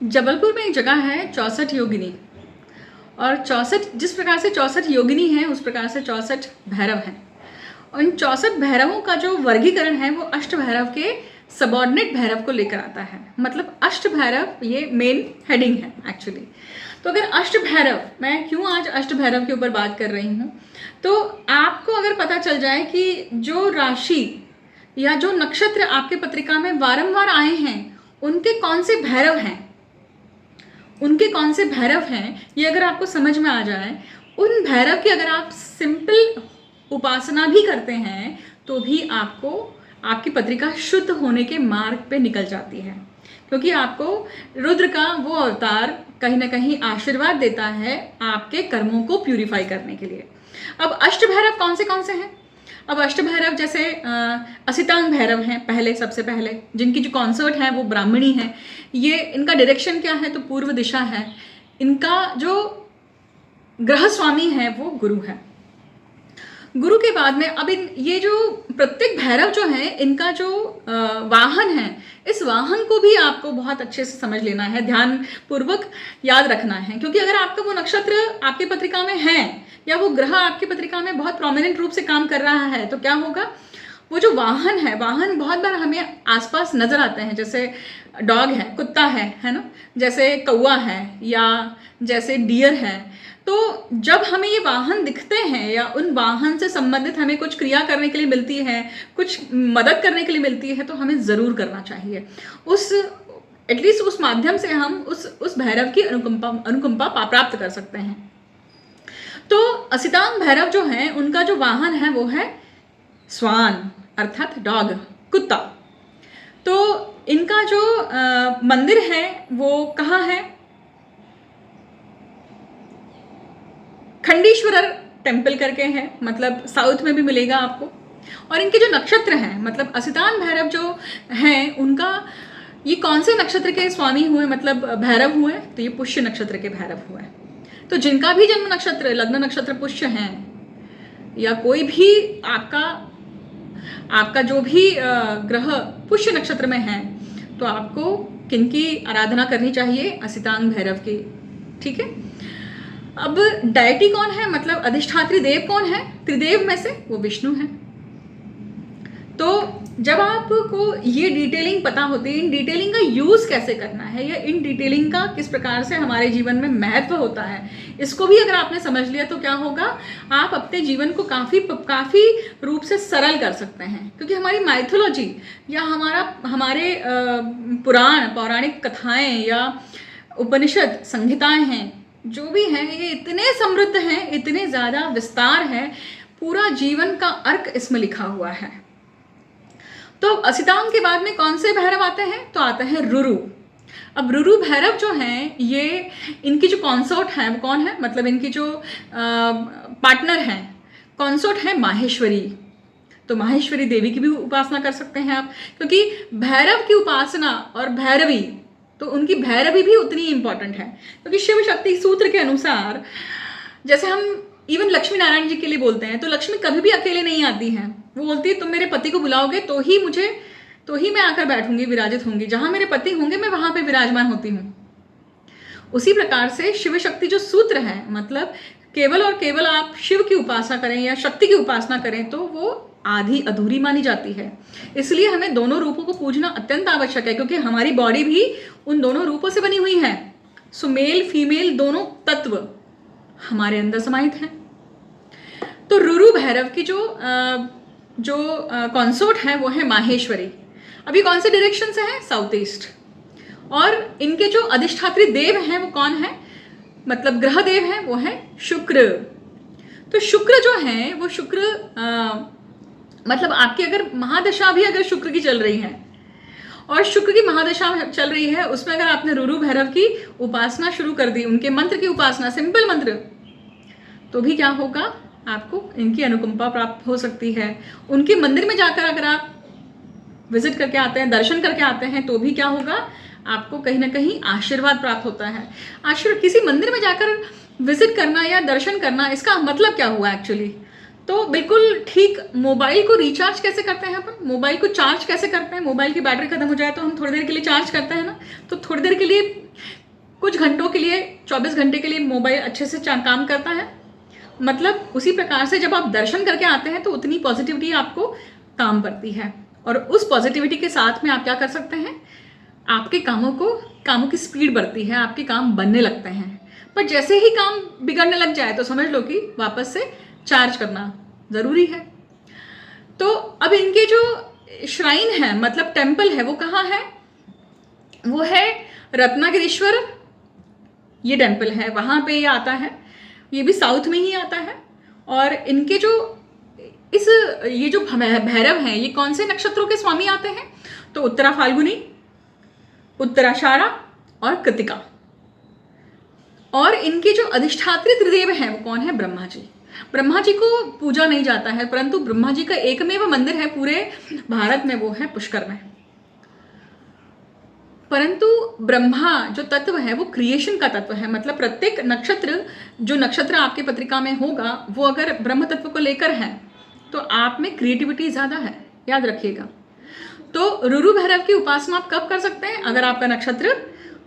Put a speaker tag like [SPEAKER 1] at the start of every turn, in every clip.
[SPEAKER 1] जबलपुर में एक जगह है 64 योगिनी। और 64 जिस प्रकार से 64 योगिनी हैं उस प्रकार से 64 भैरव हैं। उन 64 भैरवों का जो वर्गीकरण है वो अष्ट भैरव के सबॉर्डिनेट भैरव को लेकर आता है। मतलब अष्ट भैरव ये मेन हेडिंग है एक्चुअली। तो अगर अष्ट भैरव, मैं क्यों आज अष्ट भैरव के ऊपर बात कर रही हूँ, तो आपको अगर पता चल जाए कि जो राशि या जो नक्षत्र आपके पत्रिका में वारंवार आए हैं उनके कौन से भैरव हैं, उनके कौन से भैरव हैं, ये अगर आपको समझ में आ जाए, उन भैरव की अगर आप सिंपल उपासना भी करते हैं तो भी आपको आपकी पत्रिका शुद्ध होने के मार्ग पे निकल जाती है। क्योंकि आपको रुद्र का वो अवतार कहीं ना कहीं आशीर्वाद देता है आपके कर्मों को प्यूरिफाई करने के लिए। अब अष्ट भैरव कौन से हैं? अब अष्ट भैरव जैसे असितांग भैरव हैं, पहले सबसे पहले जिनकी जो कॉन्सर्ट है वो ब्राह्मणी है। ये इनका डायरेक्शन क्या है? तो पूर्व दिशा है। इनका जो ग्रह स्वामी है वो गुरु है। गुरु के बाद में अब ये जो प्रत्येक भैरव जो है इनका जो वाहन है, इस वाहन को भी आपको बहुत अच्छे से समझ लेना है, ध्यान पूर्वक याद रखना है। क्योंकि अगर आपका वो नक्षत्र आपकी पत्रिका में है या वो ग्रह आपकी पत्रिका में बहुत प्रोमिनेंट रूप से काम कर रहा है तो क्या होगा, वो जो वाहन है, वाहन बहुत बार हमें आसपास नजर आते हैं। जैसे डॉग है, कुत्ता है ना, जैसे कौवा है या जैसे डियर है। तो जब हमें ये वाहन दिखते हैं या उन वाहन से संबंधित हमें कुछ क्रिया करने के लिए मिलती है, कुछ मदद करने के लिए मिलती है, तो हमें ज़रूर करना चाहिए। उस एटलीस्ट उस माध्यम से हम उस भैरव की अनुकंपा प्राप्त कर सकते हैं। तो असितांग भैरव जो हैं उनका जो वाहन है वो है स्वान अर्थात डॉग, कुत्ता। तो इनका जो मंदिर है वो कहाँ है? खंडेश्वर टेम्पल करके है, मतलब साउथ में भी मिलेगा आपको। और इनके जो नक्षत्र हैं, मतलब असितान भैरव जो हैं उनका ये कौन से नक्षत्र के स्वामी हुए, मतलब भैरव हुए? तो ये पुष्य नक्षत्र के भैरव हुए। तो जिनका भी जन्म नक्षत्र लग्न नक्षत्र पुष्य हैं या कोई भी आपका जो भी ग्रह पुष्य नक्षत्र में है, तो आपको किनकी आराधना करनी चाहिए? असितांग भैरव की। ठीक है। अब डायटी कौन है, मतलब अधिष्ठात्री देव कौन है? त्रिदेव में से वो विष्णु है। तो जब आपको ये डिटेलिंग पता होती है, इन डिटेलिंग का यूज कैसे करना है या इन डिटेलिंग का किस प्रकार से हमारे जीवन में महत्व होता है, इसको भी अगर आपने समझ लिया तो क्या होगा, आप अपने जीवन को काफी रूप से सरल कर सकते हैं। क्योंकि हमारी माइथोलॉजी या हमारे पौराणिक कथाएं या उपनिषद संहिताएं हैं, जो भी हैं, ये इतने समृद्ध हैं, इतने ज़्यादा विस्तार है, पूरा जीवन का अर्क इसमें लिखा हुआ है। तो असितांग के बाद में कौन से भैरव आते हैं? तो आते हैं रुरु। अब रुरु भैरव जो हैं, ये इनकी जो कॉन्सोर्ट है वो कौन है? मतलब इनकी जो पार्टनर हैं, कॉन्सोर्ट है माहेश्वरी। तो माहेश्वरी देवी की भी उपासना कर सकते हैं आप, क्योंकि भैरव की उपासना और भैरवी, तो उनकी भैरवी भी उतनी इंपॉर्टेंट है। क्योंकि शिव शक्ति सूत्र के अनुसार, जैसे हम इवन लक्ष्मी नारायण जी के लिए बोलते हैं, तो लक्ष्मी कभी भी अकेले नहीं आती हैं। वो बोलती है तुम मेरे पति को बुलाओगे तो ही मैं आकर बैठूंगी, विराजित होंगी। जहां मेरे पति होंगे मैं वहां पे विराजमान होती हूँ। उसी प्रकार से शिव शक्ति जो सूत्र है, मतलब केवल और केवल आप शिव की उपासना करें या शक्ति की उपासना करें तो वो आधी अधूरी मानी जाती है। इसलिए हमें दोनों रूपों को पूजना अत्यंत आवश्यक है, क्योंकि हमारी बॉडी भी उन दोनों रूपों से बनी हुई है। सो मेल फीमेल दोनों तत्व हमारे अंदर समाहित हैं। तो रुरु भैरव की जो कॉन्सोर्ट है वो है माहेश्वरी। अभी कौन से डायरेक्शन से है? South east. और इनके जो अधिष्ठात्री देव हैं वो कौन है? मतलब ग्रह देव हैं वो है शुक्र। तो शुक्र जो है वो मतलब आपकी अगर महादशा भी अगर शुक्र की चल रही है और शुक्र की महादशा चल रही है, उसमें अगर आपने रुरु भैरव की उपासना शुरू कर दी, उनके मंत्र की उपासना, सिंपल मंत्र, तो भी क्या होगा, आपको इनकी अनुकंपा प्राप्त हो सकती है। उनके मंदिर में जाकर अगर आप विजिट करके आते हैं, दर्शन करके आते हैं, तो भी क्या होगा, आपको कहीं ना कहीं आशीर्वाद प्राप्त होता है। किसी मंदिर में जाकर विजिट करना या दर्शन करना, इसका मतलब क्या हुआ एक्चुअली? तो बिल्कुल ठीक, मोबाइल को रिचार्ज कैसे करते हैं अपन, मोबाइल को चार्ज कैसे करते हैं, मोबाइल की बैटरी खत्म हो जाए तो हम थोड़ी देर के लिए चार्ज करते हैं ना, तो थोड़ी देर के लिए, कुछ घंटों के लिए, 24 घंटे के लिए मोबाइल अच्छे से काम करता है। मतलब उसी प्रकार से जब आप दर्शन करके आते हैं तो उतनी पॉजिटिविटी आपको काम करती है, और उस पॉजिटिविटी के साथ में आप क्या कर सकते हैं, आपके कामों की स्पीड बढ़ती है, आपके काम बनने लगते हैं। पर जैसे ही काम बिगड़ने लग जाए तो समझ लो कि वापस से चार्ज करना ज़रूरी है। तो अब इनके जो श्राइन है, मतलब टेम्पल है, वो कहाँ है, वो है रत्नागिरीश्वर, ये टेम्पल है, वहाँ पे ये आता है, ये भी साउथ में ही आता है। और इनके जो ये जो भैरव हैं, ये कौन से नक्षत्रों के स्वामी आते हैं, तो उत्तरा फाल्गुनी, उत्तराषाढ़ा और कृतिका। और इनके जो अधिष्ठात्री त्रिदेव हैं वो कौन है, ब्रह्मा जी। ब्रह्मा जी को पूजा नहीं जाता है, परंतु ब्रह्मा जी का एकमेव मंदिर है पूरे भारत में, वो है पुष्कर में। परंतु ब्रह्मा जो तत्व है वो क्रिएशन का तत्व है, मतलब प्रत्येक नक्षत्र, जो नक्षत्र आपके पत्रिका में होगा, वो अगर ब्रह्म तत्व को लेकर है तो आप में क्रिएटिविटी ज़्यादा है, याद रखिएगा। तो रुरु भैरव की उपासना आप कब कर सकते हैं, अगर आपका नक्षत्र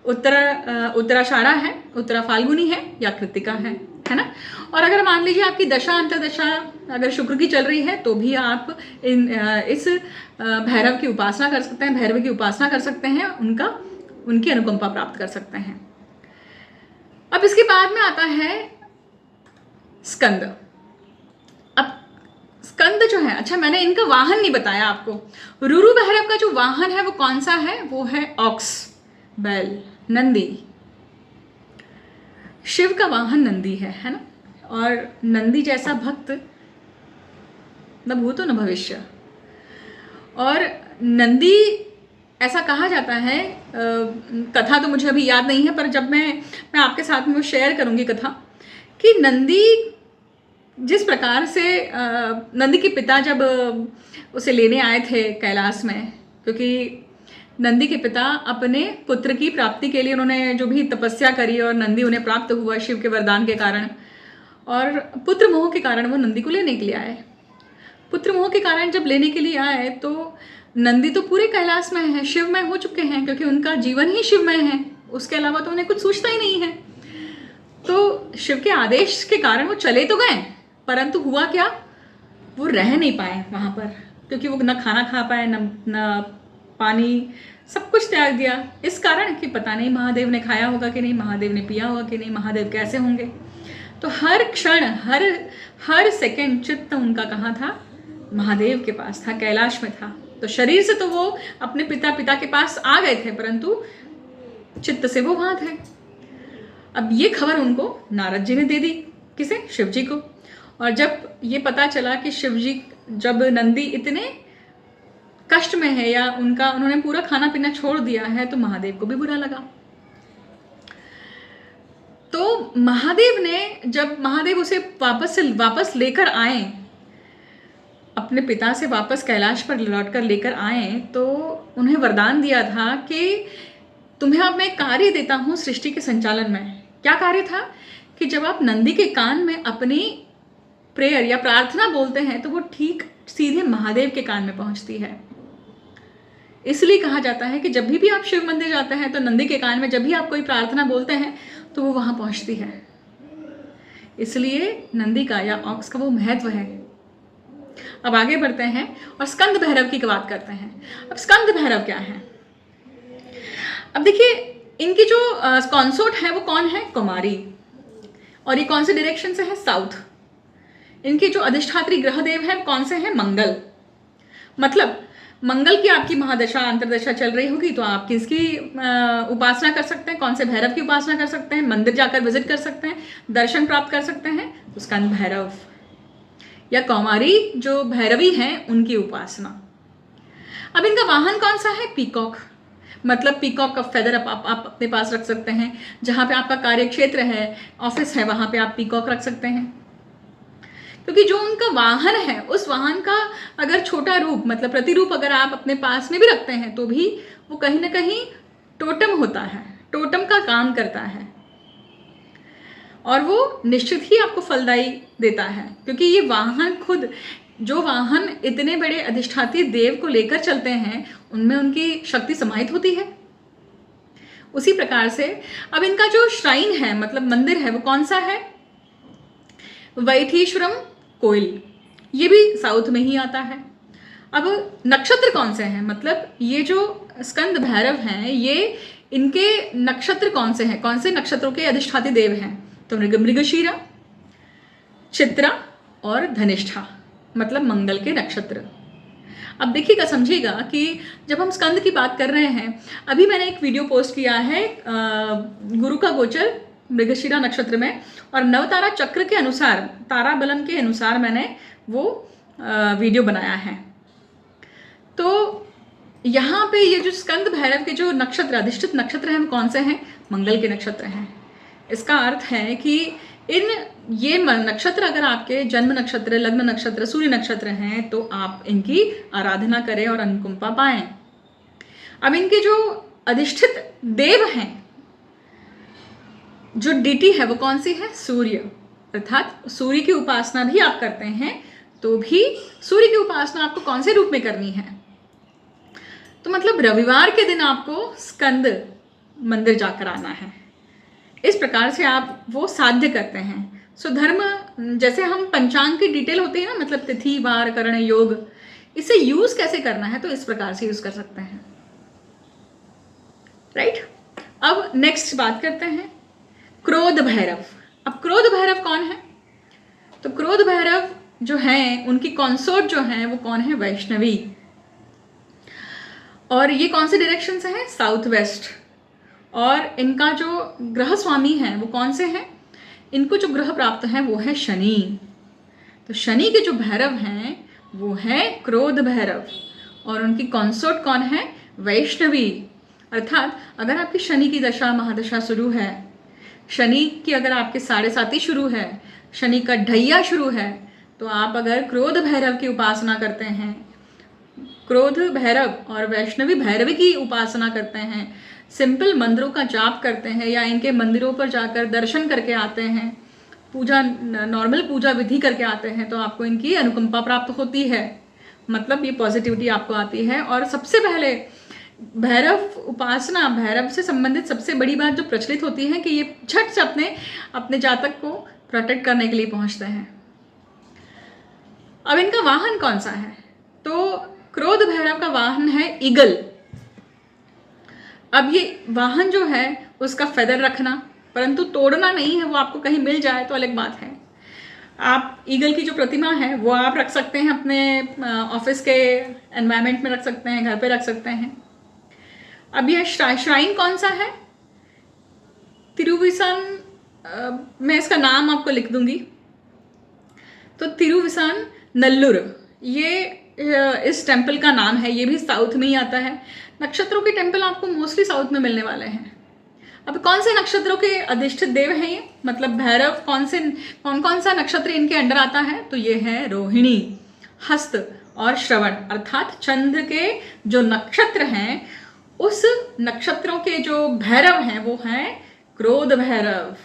[SPEAKER 1] उत्तराषाढ़ा है, उत्तरा फाल्गुनी है या कृतिका है ना। और अगर मान लीजिए आपकी दशा अंतर्दशा अगर शुक्र की चल रही है तो भी आप इस भैरव की उपासना कर सकते हैं, भैरव की उपासना कर सकते हैं, उनकी अनुकंपा प्राप्त कर सकते हैं। अब इसके बाद में आता है स्कंद। अब स्कंद जो है, अच्छा मैंने इनका वाहन नहीं बताया आपको। रुरु भैरव का जो वाहन है वो कौन सा है, वो है ऑक्स, बैल, नंदी। शिव का वाहन नंदी है ना। और नंदी जैसा भक्त न भूतो न भविष्य। और नंदी, ऐसा कहा जाता है, कथा तो मुझे अभी याद नहीं है, पर जब मैं आपके साथ में वो शेयर करूंगी कथा, कि नंदी जिस प्रकार से नंदी के पिता जब उसे लेने आए थे कैलाश में, क्योंकि नंदी के पिता अपने पुत्र की प्राप्ति के लिए उन्होंने जो भी तपस्या करी और नंदी उन्हें प्राप्त हुआ शिव के वरदान के कारण, और पुत्र मोह के कारण वो नंदी को लेने के लिए आए। पुत्र मोह के कारण जब लेने के लिए आए तो नंदी तो पूरे कैलाश में है, शिवमय हो चुके हैं, क्योंकि उनका जीवन ही शिवमय है, उसके अलावा तो उन्हें कुछ सोचता ही नहीं है। तो शिव के आदेश के कारण वो चले तो गए, परंतु हुआ क्या, वो रह नहीं पाए वहाँ पर, क्योंकि वो न खाना खा पाए, न पानी, सब कुछ त्याग दिया, इस कारण कि पता नहीं महादेव ने खाया होगा कि नहीं, महादेव ने पिया होगा कि नहीं, महादेव कैसे होंगे। तो हर क्षण, हर सेकंड चित्त उनका कहाँ था, महादेव के पास था, कैलाश में था। तो शरीर से तो वो अपने पिता के पास आ गए थे, परंतु चित्त से वो वहाँ थे। अब ये खबर उनको नारद जी ने दे दी, किसे, शिव जी को। और जब ये पता चला कि शिव जी, जब नंदी इतने कष्ट में है या उन्होंने पूरा खाना पीना छोड़ दिया है, तो महादेव को भी बुरा लगा। तो महादेव ने, जब महादेव उसे वापस लेकर आए, अपने पिता से वापस कैलाश पर लौटकर लेकर आए, तो उन्हें वरदान दिया था कि तुम्हें अब मैं कार्य देता हूँ सृष्टि के संचालन में। क्या कार्य था, कि जब आप नंदी के कान में अपनी प्रेयर या प्रार्थना बोलते हैं तो वो ठीक सीधे महादेव के कान में पहुंचती है। इसलिए कहा जाता है कि जब भी आप शिव मंदिर जाते हैं तो नंदी के कान में जब भी आप कोई प्रार्थना बोलते हैं तो वो वहां पहुंचती है। इसलिए नंदी का या ऑक्स का वो महत्व है। अब आगे बढ़ते हैं और स्कंद भैरव की बात करते हैं। अब स्कंद भैरव क्या है, अब देखिए इनकी जो कॉन्सोर्ट है वो कौन है, कुमारी, और ये कौन से डायरेक्शन से है, साउथ। इनके जो अधिष्ठात्री ग्रह देव हैं कौन से हैं, मंगल। मतलब मंगल की आपकी महादशा अंतरदशा चल रही होगी तो आप किसकी उपासना कर सकते हैं, कौन से भैरव की उपासना कर सकते हैं, मंदिर जाकर विजिट कर सकते हैं, दर्शन प्राप्त कर सकते हैं, तो स्कंद भैरव या कौमारी जो भैरवी हैं उनकी उपासना। अब इनका वाहन कौन सा है, पीकॉक। मतलब पीकॉक का फेदर आप अपने पास रख सकते हैं, जहाँ पे आपका कार्य क्षेत्र है, ऑफिस है, वहाँ पे आप पीकॉक रख सकते हैं, क्योंकि जो उनका वाहन है उस वाहन का अगर छोटा रूप, मतलब प्रतिरूप अगर आप अपने पास में भी रखते हैं तो भी वो कहीं ना कहीं टोटम होता है, टोटम का काम करता है। और वो निश्चित ही आपको फलदायी देता है, क्योंकि ये वाहन खुद, जो वाहन इतने बड़े अधिष्ठाती देव को लेकर चलते हैं उनमें उनकी शक्ति समाहित होती है। उसी प्रकार से अब इनका जो श्राइन है, मतलब मंदिर है, वो कौन सा है? वैथीश्वरम कोइल, ये भी साउथ में ही आता है। अब नक्षत्र कौन से हैं, मतलब ये जो स्कंद भैरव हैं ये इनके नक्षत्र कौन से हैं, कौन से नक्षत्रों के अधिष्ठाती देव हैं? तो मृगशीरा, चित्रा और धनिष्ठा, मतलब मंगल के नक्षत्र। अब देखिएगा, समझिएगा कि जब हम स्कंद की बात कर रहे हैं, अभी मैंने एक वीडियो पोस्ट किया है गुरु का गोचर मृगशीरा नक्षत्र में, और नवतारा चक्र के अनुसार, तारा बलन के अनुसार मैंने वो वीडियो बनाया है। तो यहाँ पे ये जो स्कंद भैरव के जो नक्षत्र, अधिष्ठित नक्षत्र हैं, कौन से हैं? मंगल के नक्षत्र हैं। इसका अर्थ है कि ये नक्षत्र अगर आपके जन्म नक्षत्र, लग्न नक्षत्र, सूर्य नक्षत्र हैं तो आप इनकी आराधना करें और अनुकंपा पाएं। अब इनके जो अधिष्ठित देव हैं, जो डीटी है वो कौन सी है? सूर्य, अर्थात सूर्य की उपासना भी आप करते हैं तो भी सूर्य की उपासना आपको कौन से रूप में करनी है? तो मतलब रविवार के दिन आपको स्कंद मंदिर जाकर आना है। इस प्रकार से आप वो साध्य करते हैं। सो धर्म, जैसे हम पंचांग की डिटेल होती है ना, मतलब तिथि, वार, करण, योग, इसे यूज कैसे करना है तो इस प्रकार से यूज कर सकते हैं, राइट। अब नेक्स्ट बात करते हैं क्रोध भैरव। अब क्रोध भैरव कौन है? तो क्रोध भैरव जो हैं उनकी कॉन्सोर्ट जो हैं वो कौन है? वैष्णवी। और ये कौन से डायरेक्शन से हैं? South west. और इनका जो ग्रह स्वामी हैं वो कौन से हैं? इनको जो ग्रह प्राप्त हैं वो है शनि। तो शनि के जो भैरव हैं वो है क्रोध भैरव, और उनकी कॉन्सोर्ट कौन है? वैष्णवी। अर्थात अगर आपकी शनि की दशा, महादशा शुरू है, शनि की अगर आपके 7.5 शुरू है, शनि का ढैया शुरू है, तो आप अगर क्रोध भैरव की उपासना करते हैं, क्रोध भैरव और वैष्णवी भैरवी की उपासना करते हैं, सिंपल मंदिरों का जाप करते हैं, या इनके मंदिरों पर जाकर दर्शन करके आते हैं, पूजा, नॉर्मल पूजा विधि करके आते हैं, तो आपको इनकी अनुकंपा प्राप्त होती है। मतलब ये पॉजिटिविटी आपको आती है। और सबसे पहले भैरव उपासना, भैरव से संबंधित सबसे बड़ी बात जो प्रचलित होती है कि ये झट से अपने जातक को प्रोटेक्ट करने के लिए पहुंचते हैं। अब इनका वाहन कौन सा है? तो क्रोध भैरव का वाहन है ईगल। अब ये वाहन जो है उसका फेदर रखना, परंतु तोड़ना नहीं है, वो आपको कहीं मिल जाए तो अलग बात है। आप ईगल की जो प्रतिमा है वो आप रख सकते हैं, अपने ऑफिस के एनवायरनमेंट में रख सकते हैं, घर पे रख सकते हैं। अब यह श्राइन कौन सा है? तिरुविसान, मैं इसका नाम आपको लिख दूंगी। तो तिरुविसान नल्लूर, ये इस टेम्पल का नाम है। ये भी साउथ में ही आता है। नक्षत्रों के टेम्पल आपको मोस्टली साउथ में मिलने वाले हैं। अब कौन से नक्षत्रों के अधिष्ठित देव हैं ये, मतलब भैरव कौन सा नक्षत्र इनके अंडर आता है? तो ये है रोहिणी, हस्त और श्रवण, अर्थात चंद्र के जो नक्षत्र हैं उस नक्षत्रों के जो भैरव हैं वो हैं क्रोध भैरव।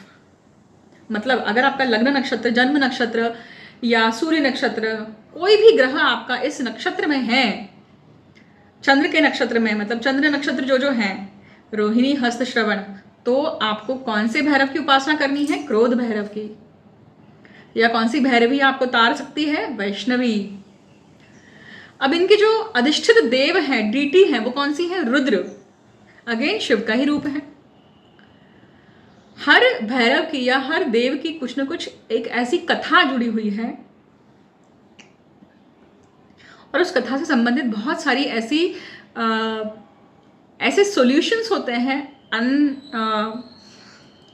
[SPEAKER 1] मतलब अगर आपका लग्न नक्षत्र, जन्म नक्षत्र या सूर्य नक्षत्र, कोई भी ग्रह आपका इस नक्षत्र में है, चंद्र के नक्षत्र में, मतलब चंद्र नक्षत्र जो हैं रोहिणी, हस्त, श्रवण, तो आपको कौन से भैरव की उपासना करनी है? क्रोध भैरव की। या कौन सी भैरवी आपको तार सकती है? वैष्णवी। अब इनके जो अधिष्ठित देव हैं, डीटी हैं, वो कौन सी है? रुद्र, अगेन शिव का ही रूप है। हर भैरव की या हर देव की कुछ न कुछ एक ऐसी कथा जुड़ी हुई है, और उस कथा से संबंधित बहुत सारी ऐसे सॉल्यूशंस होते हैं,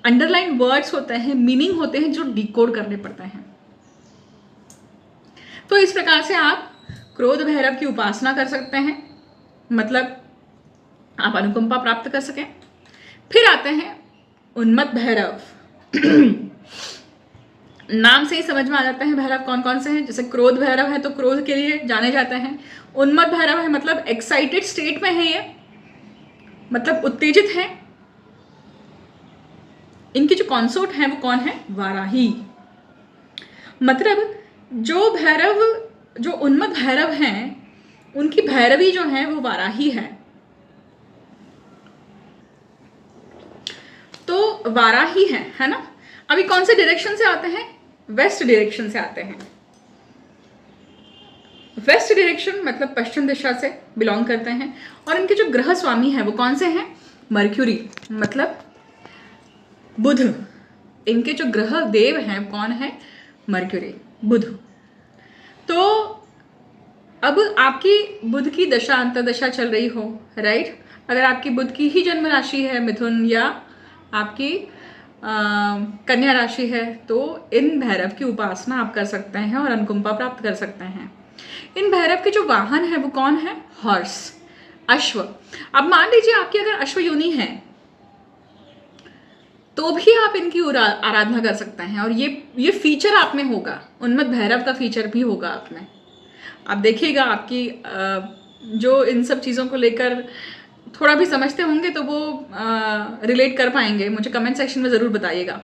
[SPEAKER 1] अंडरलाइन वर्ड्स होते हैं, मीनिंग होते हैं जो डिकोड करने पड़ते हैं। तो इस प्रकार से आप क्रोध भैरव की उपासना कर सकते हैं, मतलब आप अनुकंपा प्राप्त कर सकें। फिर आते हैं उन्मत्त भैरव। नाम से ही समझ में आ जाता है भैरव कौन कौन से हैं। जैसे क्रोध भैरव है तो क्रोध के लिए जाने जाते हैं। उन्मत्त भैरव है मतलब एक्साइटेड स्टेट में है, ये मतलब उत्तेजित है। इनकी जो कॉन्सोर्ट है वो कौन है? वाराही। मतलब जो भैरव, जो उन्मत्त भैरव हैं, उनकी भैरवी जो है वो वाराही है। तो वाराही है ना। अभी कौन से डायरेक्शन से आते हैं? वेस्ट डायरेक्शन से आते हैं। वेस्ट डायरेक्शन मतलब पश्चिम दिशा से बिलोंग करते हैं। और इनके जो ग्रह स्वामी हैं वो कौन से हैं? मर्क्यूरी, मतलब बुध। इनके जो ग्रह देव हैं कौन है? मर्क्यूरी, बुध। तो अब आपकी बुध की दशा अंतर्दशा चल रही हो, राइट। अगर आपकी बुध की ही जन्म राशि है मिथुन या आपकी कन्या राशि है तो इन भैरव की उपासना आप कर सकते हैं और अनुकंपा प्राप्त कर सकते हैं। इन भैरव के जो वाहन है वो कौन है? हॉर्स, अश्व। अब मान लीजिए आपकी अगर अश्व योनि है तो भी आप इनकी आराधना कर सकते हैं और ये फीचर आप में होगा, उन्मत्त भैरव का फीचर भी होगा आप में। आप देखिएगा आपकी जो इन सब चीज़ों को लेकर थोड़ा भी समझते होंगे तो वो रिलेट कर पाएंगे। मुझे कमेंट सेक्शन में ज़रूर बताइएगा।